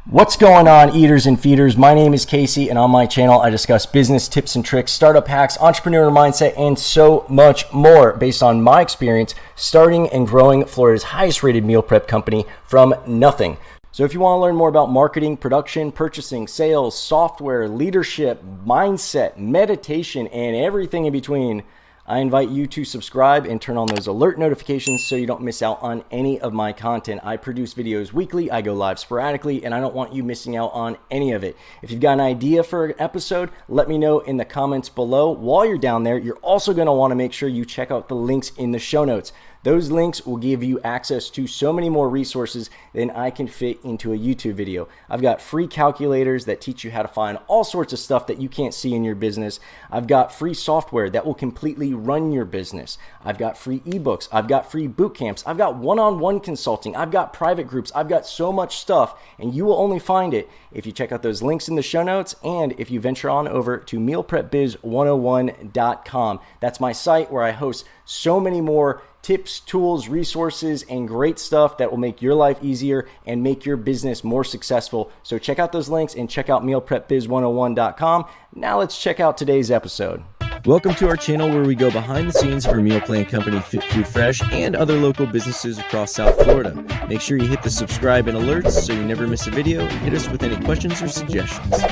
What's going on, eaters and feeders? My name is Casey, and on my channel, I discuss business tips and tricks, startup hacks, entrepreneur mindset, and so much more based on my experience starting and growing Florida's highest rated meal prep company from nothing. So if you want to learn more about marketing, production, purchasing, sales, software, leadership, mindset, meditation, and everything in between, I invite you to subscribe and turn on those alert notifications so you don't miss out on any of my content. I produce videos weekly, I go live sporadically, and I don't want you missing out on any of it. If you've got an idea for an episode, let me know in the comments below. While you're down there, you're also going to want to make sure you check out the links in the show notes. Those links will give you access to so many more resources than I can fit into a YouTube video. I've got free calculators that teach you how to find all sorts of stuff that you can't see in your business. I've got free software that will completely run your business. I've got free ebooks. I've got free boot camps. I've got one-on-one consulting. I've got private groups. I've got so much stuff, and you will only find it if you check out those links in the show notes and if you venture on over to mealprepbiz101.com. That's my site where I host so many more tips, tools, resources, and great stuff that will make your life easier and make your business more successful. So check out those links and check out mealprepbiz101.com. Now let's check out today's episode. Welcome to our channel where we go behind the scenes for meal plan company Fit Food Fresh and other local businesses across South Florida. Make sure you hit the subscribe and alerts so you never miss a video, and hit us with any questions or suggestions.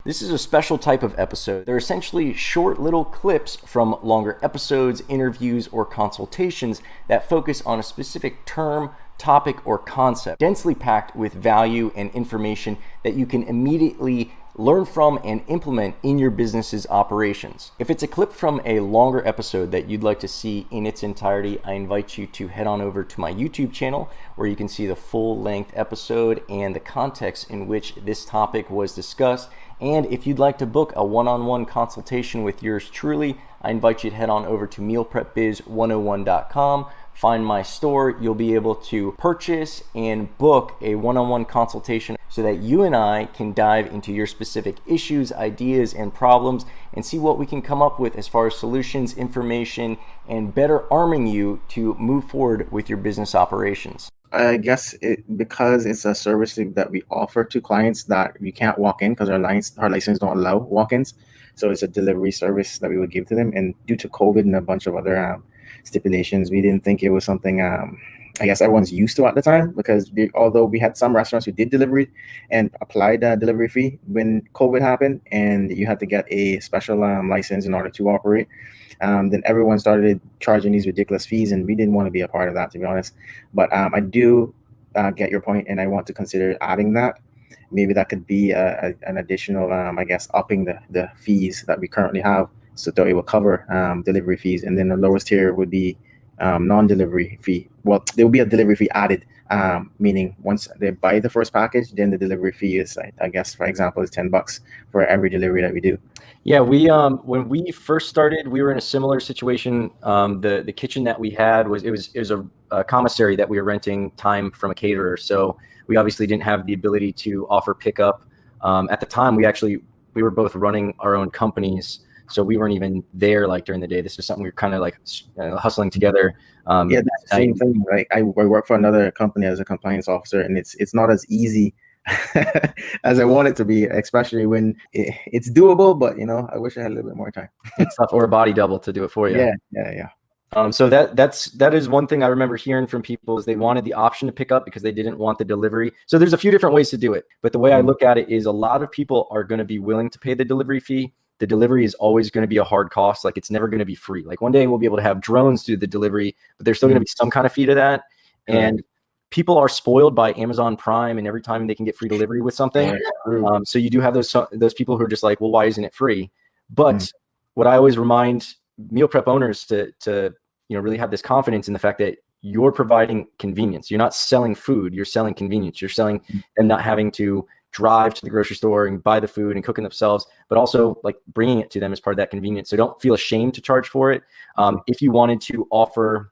This is a special type of episode. They're essentially short little clips from longer episodes, interviews, or consultations that focus on a specific term, topic, or concept, densely packed with value and information that you can immediately learn from and implement in your business's operations. If it's a clip from a longer episode that you'd like to see in its entirety, I invite you to head on over to my YouTube channel where you can see the full-length episode and the context in which this topic was discussed. And if you'd like to book a one-on-one consultation with yours truly, I invite you to head on over to mealprepbiz101.com. Find my store. You'll be able to purchase and book a one-on-one consultation so that you and I can dive into your specific issues, ideas, and problems and see what we can come up with as far as solutions, information, and better arming you to move forward with your business operations. I guess because it's a service that we offer to clients that we can't walk in because our license don't allow walk-ins. So it's a delivery service that we would give to them. And due to COVID and a bunch of other stipulations, we didn't think it was something I guess everyone's used to at the time, because although we had some restaurants who did delivery and applied a delivery fee when COVID happened, and you had to get a special license in order to operate, then everyone started charging these ridiculous fees, and we didn't want to be a part of that, to be honest. But I do get your point, and I want to consider adding that. Maybe that could be an additional, I guess, upping the fees that we currently have, so that it will cover delivery fees, and then the lowest tier would be non-delivery fee. Well, there will be a delivery fee added, meaning once they buy the first package, then the delivery fee is, I guess, for example, is $10 for every delivery that we do. Yeah, we when we first started, we were in a similar situation. The kitchen that we had was a commissary that we were renting time from a caterer. So we obviously didn't have the ability to offer pickup. At the time, we were both running our own companies. So we weren't even there like during the day. This was something we were kind of like hustling together. Yeah, that's the same thing. Like I work for another company as a compliance officer, and it's not as easy as I want it to be, especially when it's doable. But I wish I had a little bit more time. It's tough, or a body double to do it for you. Yeah. So that is one thing I remember hearing from people, is they wanted the option to pick up because they didn't want the delivery. So there's a few different ways to do it, but the way I look at it is a lot of people are going to be willing to pay the delivery fee. The delivery is always going to be a hard cost. Like, it's never going to be free. Like, one day we'll be able to have drones do the delivery, but there's still going to be some kind of fee to that. And people are spoiled by Amazon Prime, and every time they can get free delivery with something. So you do have those people who are just like, well, why isn't it free? But what I always remind meal prep owners to really have this confidence in the fact that you're providing convenience. You're not selling food, you're selling convenience. You're selling them not having to drive to the grocery store and buy the food and cook it themselves, but also like bringing it to them as part of that convenience. So don't feel ashamed to charge for it. If you wanted to offer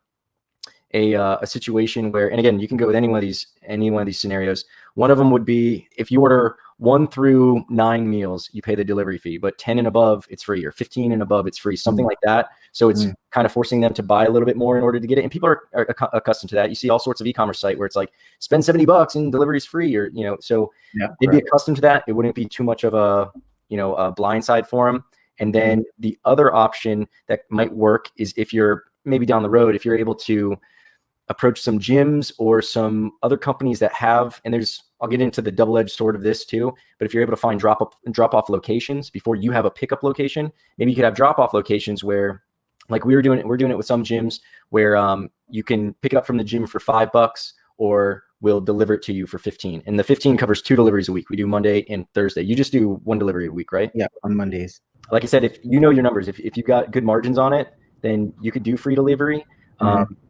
a situation where, and again, you can go with any one of these scenarios. One of them would be if you order 1 through 9 meals, you pay the delivery fee, but 10 and above, it's free, or 15 and above, it's free, something like that. So it's kind of forcing them to buy a little bit more in order to get it. And people are accustomed to that. You see all sorts of e-commerce site where it's like, spend $70 and delivery is free, or, so they'd be accustomed to that. It wouldn't be too much of a blindside for them. And then the other option that might work is if you're maybe down the road, if you're able to approach some gyms or some other companies that have, and I'll get into the double-edged sword of this too, but if you're able to find drop-off locations before you have a pickup location, maybe you could have drop-off locations where, like we're doing it with some gyms where you can pick it up from the gym for $5 or we'll deliver it to you for 15. And the 15 covers 2 deliveries a week. We do Monday and Thursday. You just do 1 delivery a week, right? Yeah, on Mondays. Like I said, if you know your numbers, if you've got good margins on it, then you could do free delivery.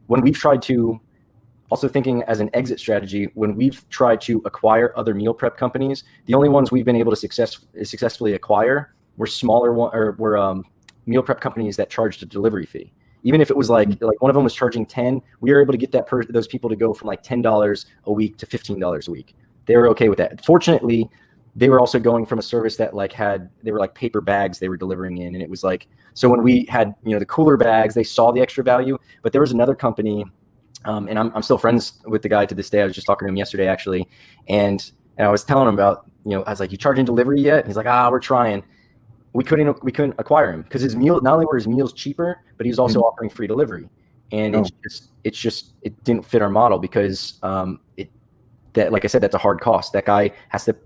When we've tried to, also thinking as an exit strategy, when we've tried to acquire other meal prep companies, the only ones we've been able to successfully acquire were smaller meal prep companies that charged a delivery fee. Even if it was like one of them was charging 10, we were able to get those people to go from like $10 a week to $15 a week. They were okay with that. Fortunately, they were also going from a service that they were like paper bags they were delivering in. And it was like, so when we had, the cooler bags, they saw the extra value, but there was another company, and I'm still friends with the guy to this day. I was just talking to him yesterday, actually. And I was telling him about, I was like, you charging delivery yet? And he's like, we're trying. We couldn't acquire him because his meal, not only were his meals cheaper, but he was also offering free delivery. And it didn't fit our model because, like I said, that's a hard cost. That guy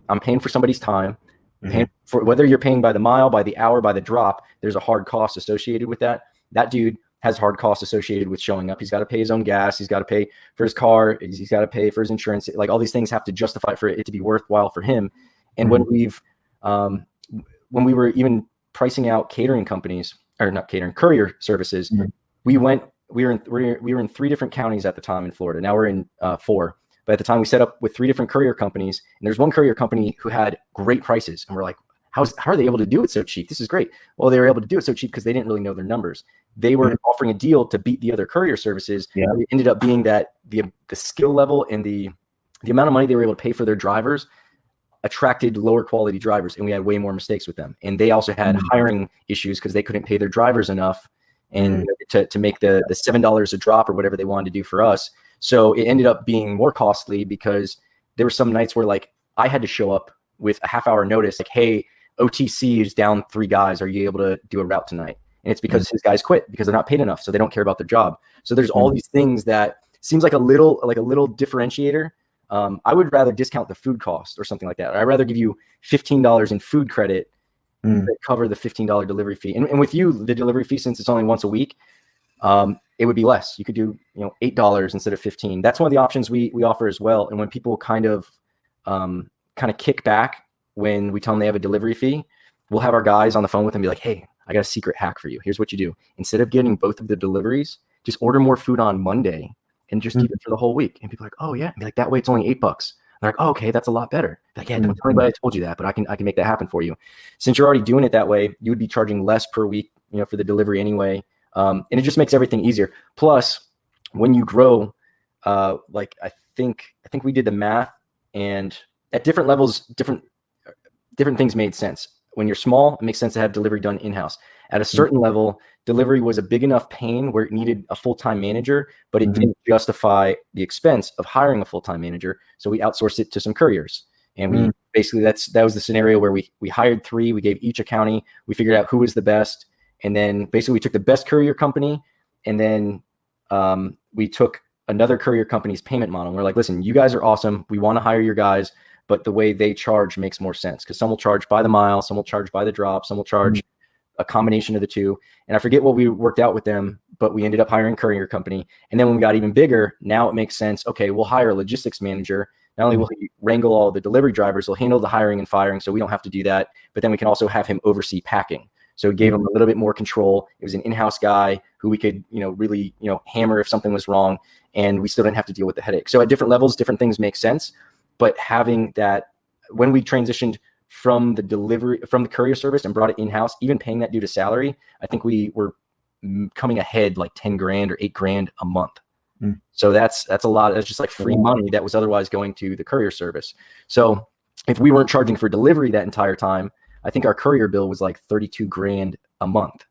I'm paying for somebody's time, paying for, whether you're paying by the mile, by the hour, by the drop, there's a hard cost associated with that. That dude has hard costs associated with showing up. He's got to pay his own gas. He's got to pay for his car. He's got to pay for his insurance. Like all these things have to justify for it to be worthwhile for him. And when we were even pricing out catering companies, or not catering, courier services, we were in 3 different counties at the time in Florida. Now we're in 4. But at the time we set up with 3 different courier companies, and there's one courier company who had great prices. And we're like, how are they able to do it so cheap? This is great. Well, they were able to do it so cheap because they didn't really know their numbers. They were offering a deal to beat the other courier services. Yeah. It ended up being that the skill level and the amount of money they were able to pay for their drivers attracted lower quality drivers, and we had way more mistakes with them. And they also had hiring issues because they couldn't pay their drivers enough and to make the $7 a drop or whatever they wanted to do for us. So it ended up being more costly because there were some nights where like I had to show up with a half-hour notice, like, hey, OTC is down 3 guys. Are you able to do a route tonight? And it's because his guys quit because they're not paid enough. So they don't care about their job. So there's all these things that seems like a little differentiator. I would rather discount the food cost or something like that. I'd rather give you $15 in food credit to cover the $15 delivery fee. And with you, the delivery fee, since it's only once a week, it would be less. You could do, $8 instead of $15. That's one of the options we offer as well. And when people kind of kick back when we tell them they have a delivery fee, we'll have our guys on the phone with them and be like, hey, I got a secret hack for you. Here's what you do. Instead of getting both of the deliveries, just order more food on Monday and just keep it for the whole week. And people are like, oh yeah. And be like, that way it's only $8. They're like, oh, okay, that's a lot better. Like, yeah, don't tell anybody I told you that, but I can make that happen for you. Since you're already doing it that way, you would be charging less per week, for the delivery anyway. And it just makes everything easier. Plus, when you grow, I think we did the math, and at different levels, different things made sense. When you're small, it makes sense to have delivery done in-house. At a certain level, delivery was a big enough pain where it needed a full-time manager, but it didn't justify the expense of hiring a full-time manager. So we outsourced it to some couriers. And we basically, that was the scenario where we hired 3, we gave each a county, we figured out who was the best. And then basically we took the best courier company, and then we took another courier company's payment model. And we're like, listen, you guys are awesome. We want to hire your guys, but the way they charge makes more sense, because some will charge by the mile, some will charge by the drop, some will charge a combination of the two. And I forget what we worked out with them, but we ended up hiring a courier company. And then when we got even bigger, now it makes sense. Okay, we'll hire a logistics manager. Not only will he wrangle all the delivery drivers, he'll handle the hiring and firing, so we don't have to do that. But then we can also have him oversee packing. So it gave him a little bit more control. It was an in-house guy who we could, really, hammer if something was wrong, and we still didn't have to deal with the headache. So at different levels, different things make sense. But having that, when we transitioned from the courier service and brought it in-house, even paying that due to salary, I think we were coming ahead like 10 grand or 8 grand a month. So that's a lot. That's just like free money that was otherwise going to the courier service. So if we weren't charging for delivery that entire time, I think our courier bill was like 32 grand a month.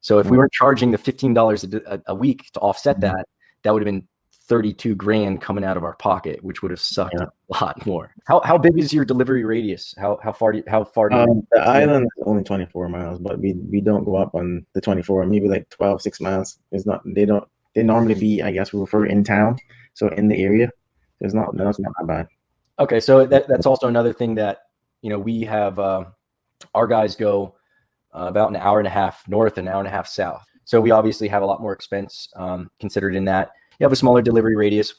So if we weren't charging the $15 a week to offset that, that would have been 32 grand coming out of our pocket, which would have sucked a lot more. How big is your delivery radius? How far do you the island is only 24 miles, but we don't go up on the 24, maybe like 6 miles. It's not, they normally be, I guess we refer in town. So in the area, that's not that bad. Okay. So that's also another thing that, we have, our guys go about an hour and a half north, an hour and a half south. So we obviously have a lot more expense considered in that. You have a smaller delivery radius,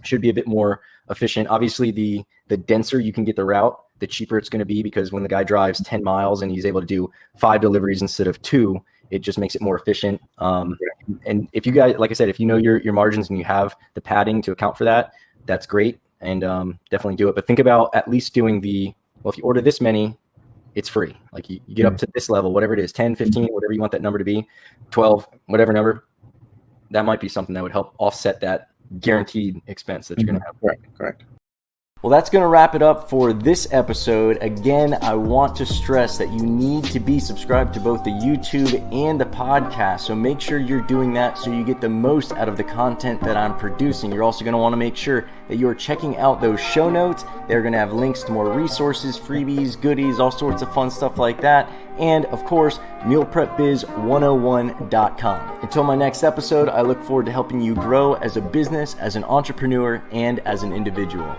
should be a bit more efficient. Obviously, the denser you can get the route, the cheaper it's going to be, because when the guy drives 10 miles and he's able to do 5 deliveries instead of 2, it just makes it more efficient. And if you guys, like I said, if you know your margins and you have the padding to account for that, that's great. And definitely do it. But think about at least doing if you order this many, it's free. Like you get up to this level, whatever it is, 10, 15, whatever you want that number to be, 12, whatever number. That might be something that would help offset that guaranteed expense that you're going to have. Correct. Well, that's going to wrap it up for this episode. Again, I want to stress that you need to be subscribed to both the YouTube and the podcast. So make sure you're doing that so you get the most out of the content that I'm producing. You're also going to want to make sure that you're checking out those show notes. They're going to have links to more resources, freebies, goodies, all sorts of fun stuff like that. And of course, mealprepbiz101.com. Until my next episode, I look forward to helping you grow as a business, as an entrepreneur, and as an individual.